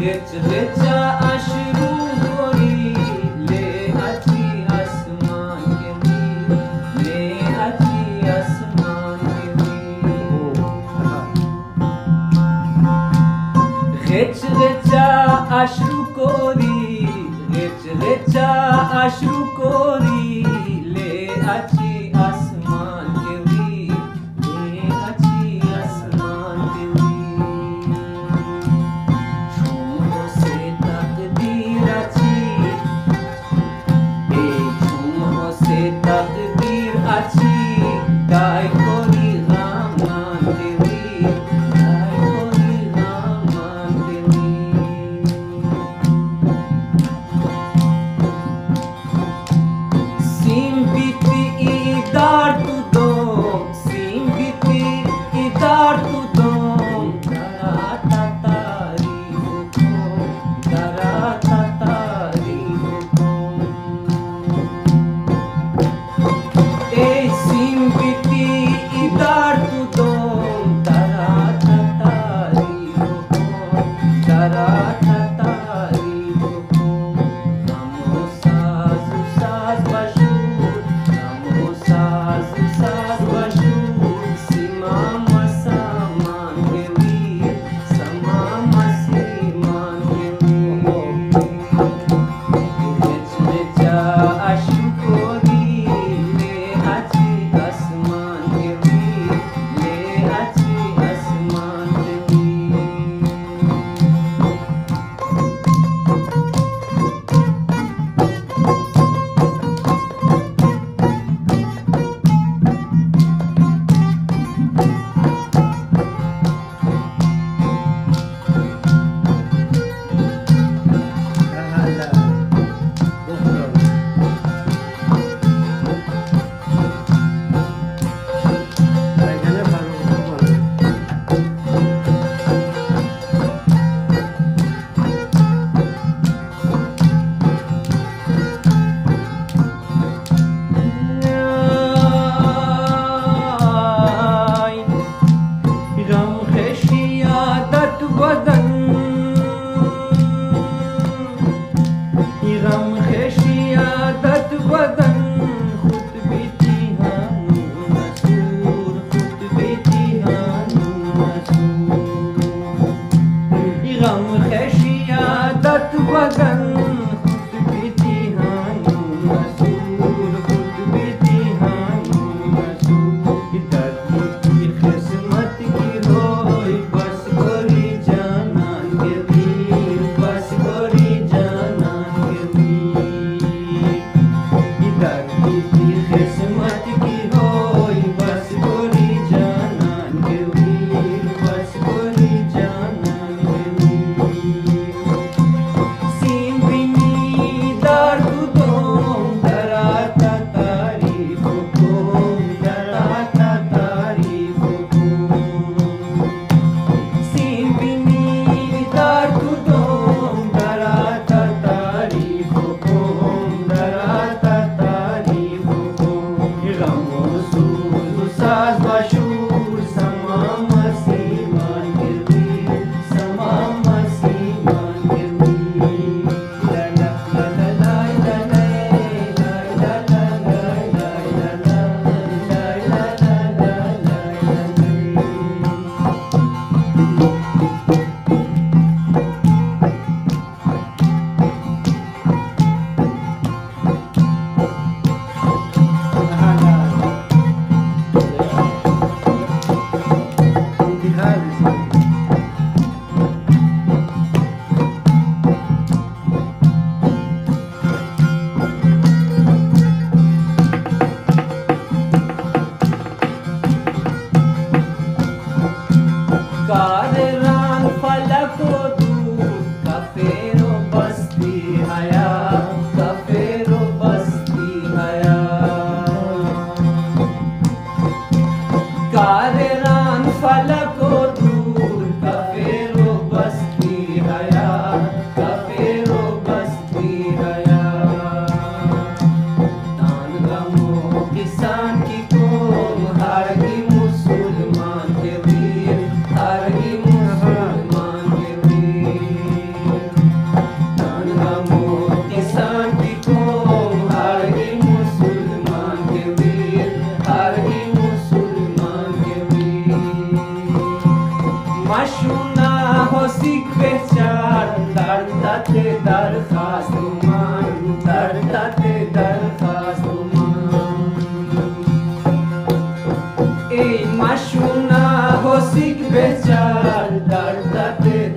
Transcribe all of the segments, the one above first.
rich Richa अश्रु गोरी ले अच्छी आसमान के वीर ले अच्छी आसमान के वीर रिच रिचा अश्रु कोरी रिच रिचा अश्रु कोरी ले अच्छी आसमान के वीर ले अच्छी आसमान के वीर झूमों से तकदीर अच्छी झूमों से तकदीर अच्छी गाय कोरी रामान के वीर गाय कोरी रामान के वीर sim biti i dar tu dom sim biti i dar tu dom darata tari hukum darata tari hukum sim biti i dar tu dom darata tari hukum darata tari hukum namo saz saz bashur namo saz saz bashur simama saman ke veer samama siman ke veer rich richa ashru kori le achi asman ke veer le achi asman ke veer रम खशियादत बदन रम खशियादत बदन खुद बीती हानू मसूर खुद बीती हानू मसूर रम खशियादत बदन खुद बीती हानू मसूर खुद बीती हानू मसूर धरती की किस्मत की होई बस गोरी जानान के वीर बस गोरी जानान के वीर धरती की किस्मत की होई बस गोरी जानान के वीर बस गोरी जानान के वीर सीम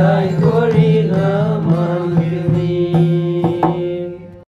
I